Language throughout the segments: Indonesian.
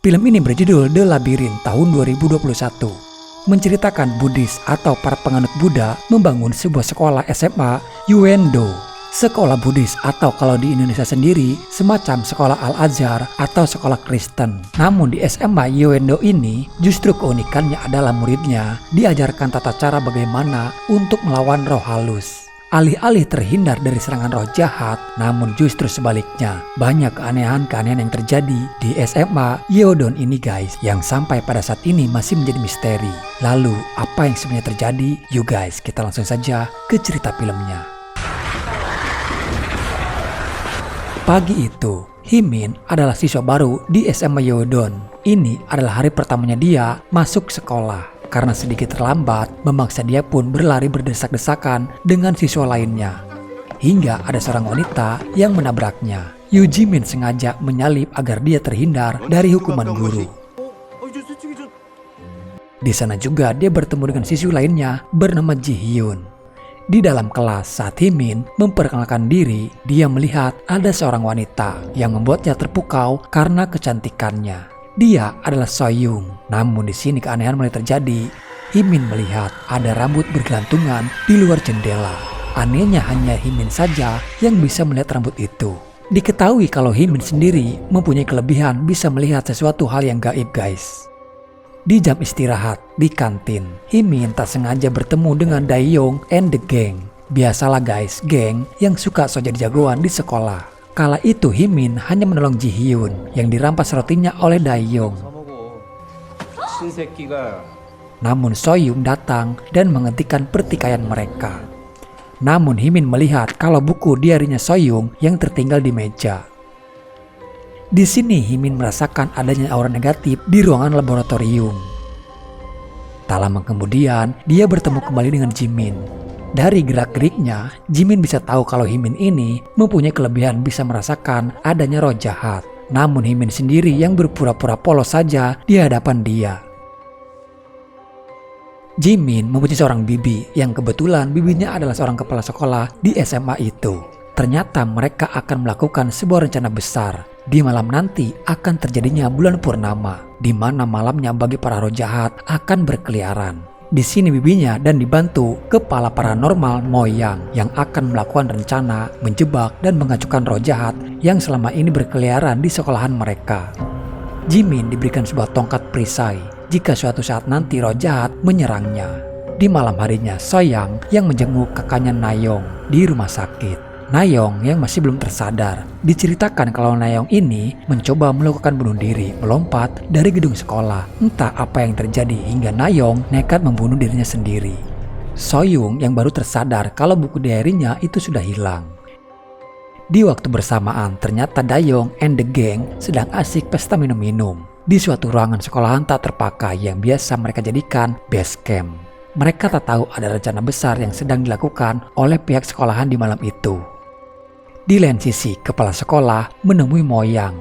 Film ini berjudul The Labyrinth tahun 2021. Menceritakan Buddhis atau para penganut Buddha membangun sebuah sekolah SMA Uendo. Sekolah Buddhis atau kalau di Indonesia sendiri semacam sekolah Al-Azhar atau sekolah Kristen. Namun di SMA Uendo ini justru keunikannya adalah muridnya diajarkan tata cara bagaimana untuk melawan roh halus. Alih-alih terhindar dari serangan roh jahat, namun justru sebaliknya. Banyak keanehan-keanehan yang terjadi di SMA Yeodon ini guys, yang sampai pada saat ini masih menjadi misteri. Lalu, apa yang sebenarnya terjadi? Yuk guys, kita langsung saja ke cerita filmnya. Pagi itu, Himin adalah siswa baru di SMA Yeodon. Ini adalah hari pertamanya dia masuk sekolah. Karena sedikit terlambat, memaksa dia pun berlari berdesak-desakan dengan siswa lainnya. Hingga ada seorang wanita yang menabraknya. Yu Jimin sengaja menyalip agar dia terhindar dari hukuman guru. Di sana juga dia bertemu dengan siswi lainnya bernama Ji Hyun. Di dalam kelas saat Himin memperkenalkan diri, dia melihat ada seorang wanita yang membuatnya terpukau karena kecantikannya. Dia adalah Soyoung. Namun di sini keanehan mulai terjadi. Himin melihat ada rambut bergelantungan di luar jendela. Anehnya hanya Himin saja yang bisa melihat rambut itu. Diketahui kalau Himin sendiri mempunyai kelebihan bisa melihat sesuatu hal yang gaib guys. Di jam istirahat di kantin, Himin tak sengaja bertemu dengan Daeyoung and the gang. Biasalah guys, geng yang suka so jadi jagoan di sekolah. Kala itu Himin hanya menolong Ji Hyun yang dirampas rotinya oleh Daeyoung. Namun Soyoung datang dan menghentikan pertikaian mereka. Namun Himin melihat kalau buku diarinya Soyoung yang tertinggal di meja. Di sini Himin merasakan adanya aura negatif di ruangan laboratorium. Tak lama kemudian dia bertemu kembali dengan Jimin. Dari gerak-geriknya, Jimin bisa tahu kalau Himin ini mempunyai kelebihan bisa merasakan adanya roh jahat. Namun Himin sendiri yang berpura-pura polos saja di hadapan dia. Jimin mempunyai seorang bibi yang kebetulan bibinya adalah seorang kepala sekolah di SMA itu. Ternyata mereka akan melakukan sebuah rencana besar. Di malam nanti akan terjadinya bulan purnama, di mana malamnya bagi para roh jahat akan berkeliaran. Di sini bibinya dan dibantu kepala paranormal Moyang yang akan melakukan rencana menjebak dan mengacukan roh jahat yang selama ini berkeliaran di sekolahan mereka. Jimin diberikan sebuah tongkat perisai jika suatu saat nanti roh jahat menyerangnya. Di malam harinya Soyoung yang menjenguk kakaknya Nayeong di rumah sakit. Nayeong yang masih belum tersadar. Diceritakan kalau Nayeong ini mencoba melakukan bunuh diri, melompat dari gedung sekolah. Entah apa yang terjadi hingga Nayeong nekat membunuh dirinya sendiri. Soyoung yang baru tersadar kalau buku diarinya itu sudah hilang. Di waktu bersamaan ternyata Daeyoung and the gang sedang asik pesta minum-minum di suatu ruangan sekolahan tak terpakai yang biasa mereka jadikan base camp. Mereka tak tahu ada rencana besar yang sedang dilakukan oleh pihak sekolahan di malam itu. Di lain sisi, kepala sekolah menemui Moyang.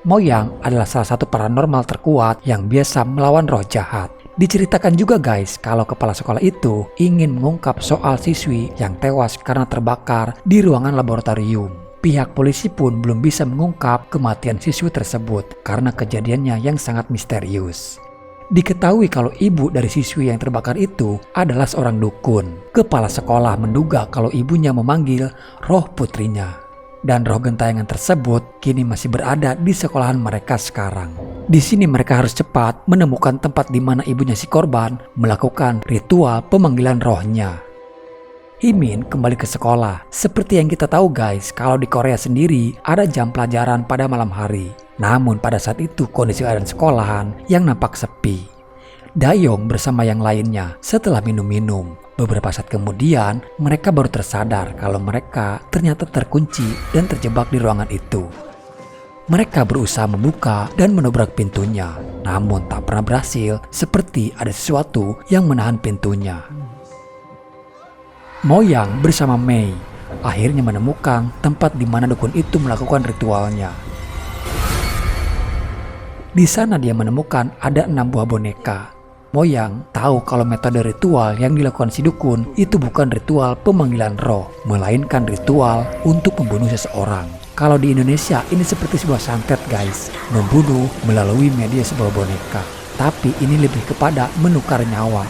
Moyang adalah salah satu paranormal terkuat yang biasa melawan roh jahat. Diceritakan juga guys kalau kepala sekolah itu ingin mengungkap soal siswi yang tewas karena terbakar di ruangan laboratorium. Pihak polisi pun belum bisa mengungkap kematian siswi tersebut karena kejadiannya yang sangat misterius. Diketahui kalau ibu dari siswi yang terbakar itu adalah seorang dukun. Kepala sekolah menduga kalau ibunya memanggil roh putrinya. Dan roh gentayangan tersebut kini masih berada di sekolahan mereka sekarang. Di sini mereka harus cepat menemukan tempat di mana ibunya si korban melakukan ritual pemanggilan rohnya. Himin kembali ke sekolah. Seperti yang kita tahu guys, kalau di Korea sendiri ada jam pelajaran pada malam hari. Namun pada saat itu kondisi keadaan sekolahan yang nampak sepi. Daeyoung bersama yang lainnya setelah minum-minum. Beberapa saat kemudian mereka baru tersadar kalau mereka ternyata terkunci dan terjebak di ruangan itu. Mereka berusaha membuka dan menobrak pintunya. Namun tak pernah berhasil, seperti ada sesuatu yang menahan pintunya. Moyang bersama Mei akhirnya menemukan tempat di mana dukun itu melakukan ritualnya. Di sana dia menemukan ada 6 buah boneka. Moyang tahu kalau metode ritual yang dilakukan si dukun itu bukan ritual pemanggilan roh, melainkan ritual untuk membunuh seseorang. Kalau di Indonesia ini seperti sebuah santet guys, membunuh melalui media sebuah boneka. Tapi ini lebih kepada menukar nyawa.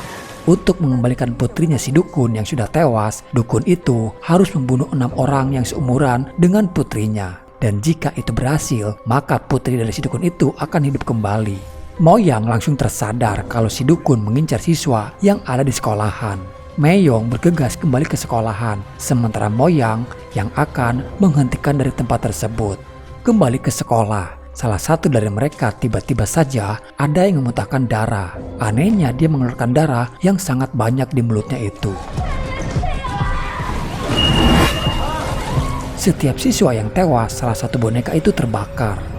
Untuk mengembalikan putrinya si dukun yang sudah tewas, dukun itu harus membunuh 6 orang yang seumuran dengan putrinya. Dan jika itu berhasil, maka putri dari si dukun itu akan hidup kembali. Moyang langsung tersadar kalau si dukun mengincar siswa yang ada di sekolahan. Meyong bergegas kembali ke sekolahan, sementara Moyang yang akan menghentikan dari tempat tersebut. Kembali ke sekolah, salah satu dari mereka tiba-tiba saja ada yang memuntahkan darah. Anehnya dia mengeluarkan darah yang sangat banyak di mulutnya itu. Setiap siswa yang tewas, salah satu boneka itu terbakar.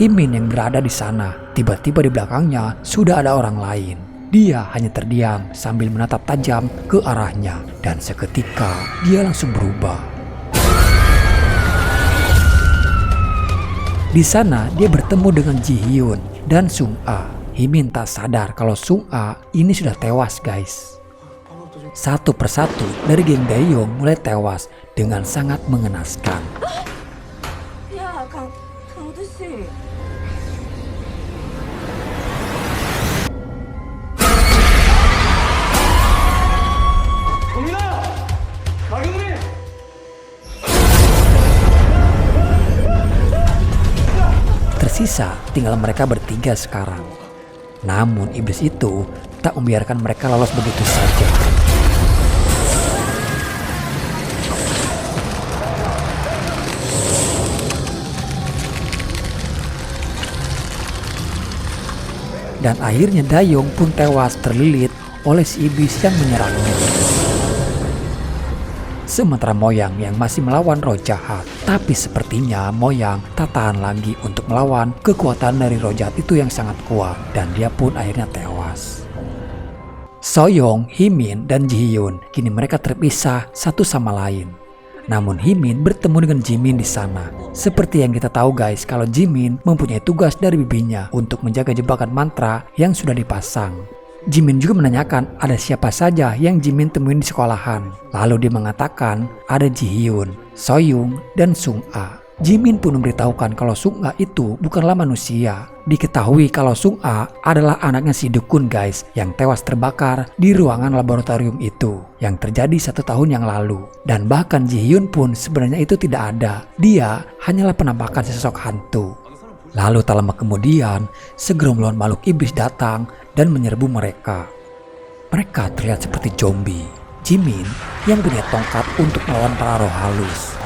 Himin yang berada di sana, tiba-tiba di belakangnya sudah ada orang lain. Dia hanya terdiam sambil menatap tajam ke arahnya, dan seketika dia langsung berubah. Di sana dia bertemu dengan Ji Hyun dan Sung A. Himin tak sadar kalau Sung A ini sudah tewas guys. Satu persatu dari geng Daeyeong mulai tewas dengan sangat mengenaskan. Ya, 강두 씨. Tersisa tinggal mereka bertiga sekarang. Namun iblis itu tak membiarkan mereka lolos begitu saja. Dan akhirnya Daeyeong pun tewas terlilit oleh si iblis yang menyerangnya. Sementara Moyang yang masih melawan roh jahat. Tapi sepertinya Moyang tak tahan lagi untuk melawan kekuatan dari roh jahat itu yang sangat kuat. Dan dia pun akhirnya tewas. Soyoung, Himin, dan Ji Hyun kini mereka terpisah satu sama lain. Namun Himin bertemu dengan Jimin di sana. Seperti yang kita tahu guys, kalau Jimin mempunyai tugas dari bibinya untuk menjaga jebakan mantra yang sudah dipasang. Jimin juga menanyakan ada siapa saja yang Jimin temuin di sekolahan. Lalu dia mengatakan ada Ji Hyun, Soyoung, dan Sung A. Jimin pun memberitahukan kalau Sung A itu bukanlah manusia. Diketahui kalau Sung A adalah anaknya si dukun guys yang tewas terbakar di ruangan laboratorium itu yang terjadi 1 tahun yang lalu. Dan bahkan Ji Hyun pun sebenarnya itu tidak ada. Dia hanyalah penampakan sesosok hantu. Lalu tak lama kemudian, segerombolan makhluk iblis datang dan menyerbu mereka. Mereka terlihat seperti zombie. Jimin yang punya tongkat untuk melawan para roh halus.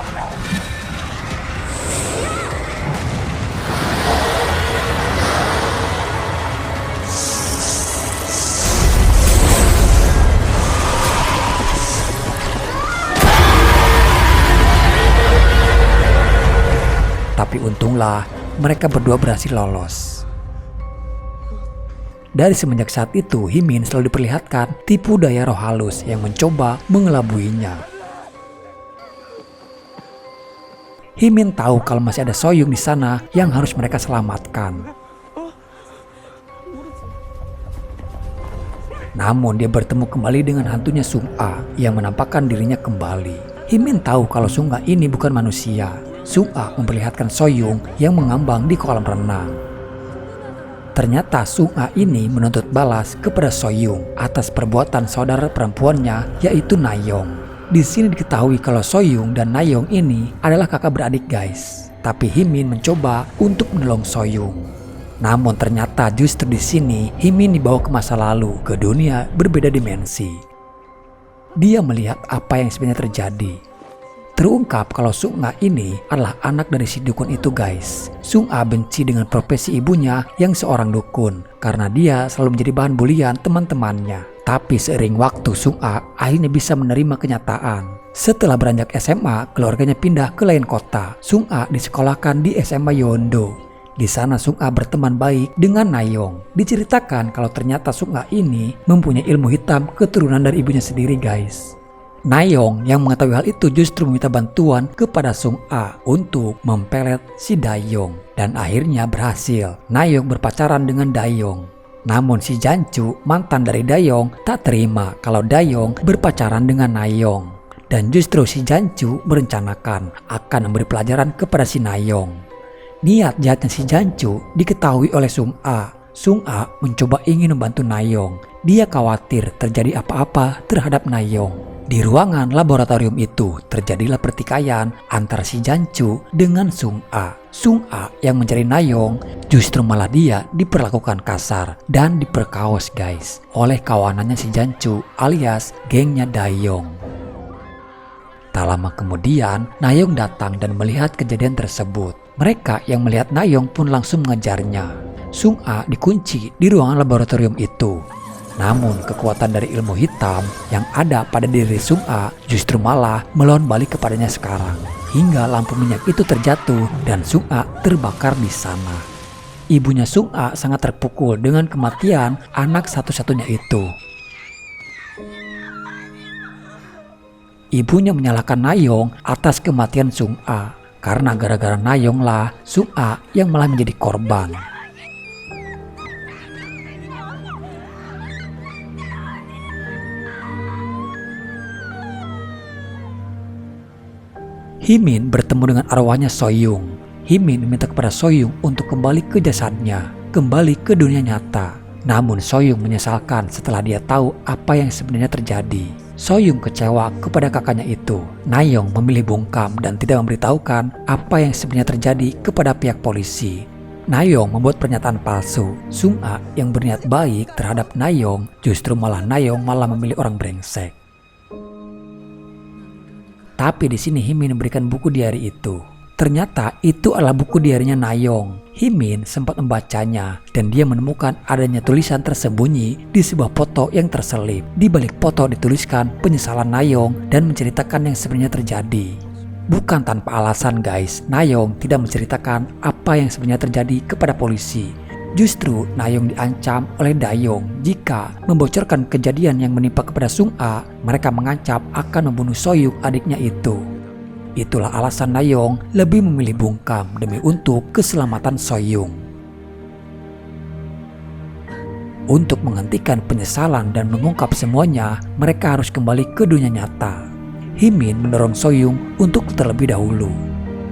Tapi untunglah mereka berdua berhasil lolos. Dari semenjak saat itu, Himin selalu diperlihatkan tipu daya roh halus yang mencoba mengelabuinya. Himin tahu kalau masih ada Soyoung di sana yang harus mereka selamatkan. Namun dia bertemu kembali dengan hantunya Sung A yang menampakkan dirinya kembali. Himin tahu kalau Sung A ini bukan manusia. Sung A memperlihatkan Soyoung yang mengambang di kolam renang. Ternyata Sung A ini menuntut balas kepada Soyoung atas perbuatan saudara perempuannya yaitu Nayeong. Di sini diketahui kalau Soyoung dan Nayeong ini adalah kakak beradik guys. Tapi Himin mencoba untuk menolong Soyoung. Namun ternyata justru di sini Himin dibawa ke masa lalu, ke dunia berbeda dimensi. Dia melihat apa yang sebenarnya terjadi. Terungkap kalau Sung A ini adalah anak dari si dukun itu guys. Sung A benci dengan profesi ibunya yang seorang dukun karena dia selalu menjadi bahan bulian teman-temannya. Tapi seiring waktu Sung A akhirnya bisa menerima kenyataan. Setelah beranjak SMA, keluarganya pindah ke lain kota. Sung A disekolahkan di SMA Yeondo. Di sana Sung-a berteman baik dengan Na-young. Diceritakan kalau ternyata Sung-a ini mempunyai ilmu hitam keturunan dari ibunya sendiri guys. Na-young yang mengetahui hal itu justru meminta bantuan kepada Sung-a untuk mempelet si Da-young. Dan akhirnya berhasil. Na-young berpacaran dengan Da-young. Namun si Jancu, mantan dari Da-young, tak terima kalau Da-young berpacaran dengan Na-young. Dan justru si Jancu merencanakan akan memberi pelajaran kepada si Na-young. Niat jahatnya si Jancu diketahui oleh Sung-a. Sung-a mencoba ingin membantu Na-young. Dia khawatir terjadi apa-apa terhadap Na-young. Di ruangan laboratorium itu terjadilah pertikaian antara si Jancu dengan Sung-a. Sung-a yang mencari Na-young justru malah dia diperlakukan kasar dan diperkaos guys oleh kawanannya si Jancu alias gengnya Da-young. Tak lama kemudian Na-young datang dan melihat kejadian tersebut. Mereka yang melihat Na-young pun langsung mengejarnya. Sung-a dikunci di ruangan laboratorium itu. Namun kekuatan dari ilmu hitam yang ada pada diri Sung-a justru malah melawan balik kepadanya sekarang. Hingga lampu minyak itu terjatuh dan Sung-a terbakar di sana. Ibunya Sung-a sangat terpukul dengan kematian anak satu-satunya itu. Ibunya menyalahkan Na-young atas kematian Sung-a. Karena gara-gara Na-young lah Sung-a yang malah menjadi korban. Himin bertemu dengan arwahnya So-young. Himin meminta kepada So-young untuk kembali ke jasadnya, kembali ke dunia nyata. Namun So-young menyesalkan setelah dia tahu apa yang sebenarnya terjadi. So-young kecewa kepada kakaknya itu. Na-young memilih bungkam dan tidak memberitahukan apa yang sebenarnya terjadi kepada pihak polisi. Na-young membuat pernyataan palsu. Sung-a yang berniat baik terhadap Na-young, justru malah Na-young malah memilih orang brengsek. Tapi di sini Himin memberikan buku diari itu. Ternyata itu adalah buku diarinya Na-young. Himin sempat membacanya dan dia menemukan adanya tulisan tersembunyi di sebuah foto yang terselip. Di balik foto dituliskan penyesalan Na-young dan menceritakan yang sebenarnya terjadi. Bukan tanpa alasan guys, Na-young tidak menceritakan apa yang sebenarnya terjadi kepada polisi. Justru Na-young diancam oleh Da-young jika membocorkan kejadian yang menimpa kepada Sung-a, mereka mengancam akan membunuh So-young adiknya itu. Itulah alasan Na-young lebih memilih bungkam demi untuk keselamatan So-young. Untuk menghentikan penyesalan dan mengungkap semuanya, mereka harus kembali ke dunia nyata. Himin mendorong So-young untuk terlebih dahulu.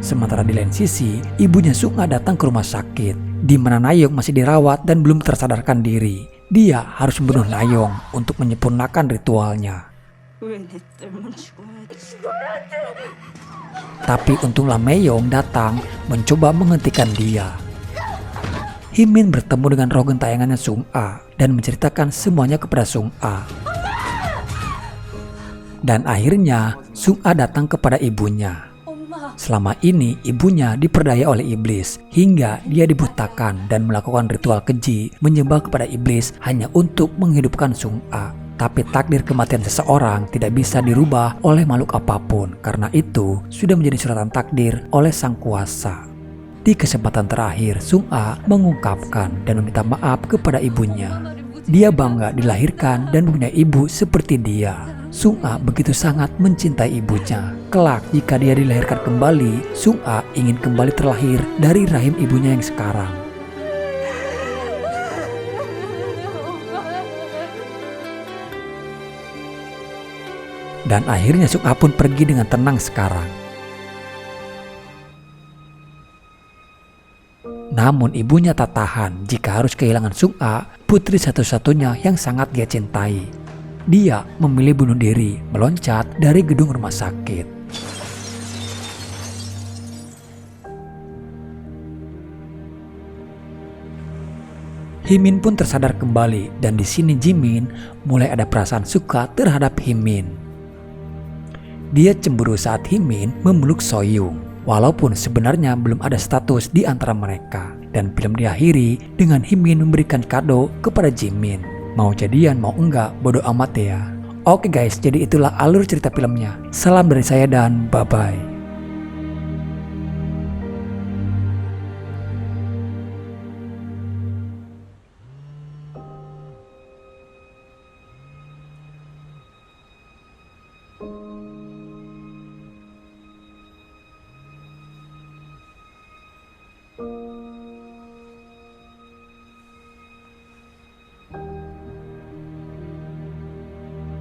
Sementara di lain sisi, ibunya Sung-a datang ke rumah sakit di mana Na-young masih dirawat dan belum tersadarkan diri. Dia harus membunuh Na-young untuk menyempurnakan ritualnya. Tapi untunglah Mei-young datang mencoba menghentikan dia. Himin bertemu dengan roh gentayangannya Sung-a dan menceritakan semuanya kepada Sung-a. Dan akhirnya Sung-a datang kepada ibunya. Selama ini ibunya diperdaya oleh iblis hingga dia dibutakan dan melakukan ritual keji menyembah kepada iblis hanya untuk menghidupkan Sung-a. Tapi takdir kematian seseorang tidak bisa dirubah oleh makhluk apapun, karena itu sudah menjadi suratan takdir oleh sang kuasa. Di kesempatan terakhir, Sung-a mengungkapkan dan meminta maaf kepada ibunya. Dia bangga dilahirkan dan punya ibu seperti dia. Sung-a begitu sangat mencintai ibunya. Kelak jika dia dilahirkan kembali, Sung-a ingin kembali terlahir dari rahim ibunya yang sekarang. Dan akhirnya Sung-a pun pergi dengan tenang sekarang. Namun ibunya tak tahan jika harus kehilangan Sung-a, putri satu-satunya yang sangat dia cintai. Dia memilih bunuh diri, meloncat dari gedung rumah sakit. Himin pun tersadar kembali dan di sini Jimin mulai ada perasaan suka terhadap Himin. Dia cemburu saat Himin memeluk So-young, walaupun sebenarnya belum ada status di antara mereka. Dan film diakhiri dengan Himin memberikan kado kepada Jimin. Mau jadian mau enggak bodo amat ya. Oke guys, jadi itulah alur cerita filmnya. Salam dari saya dan bye bye.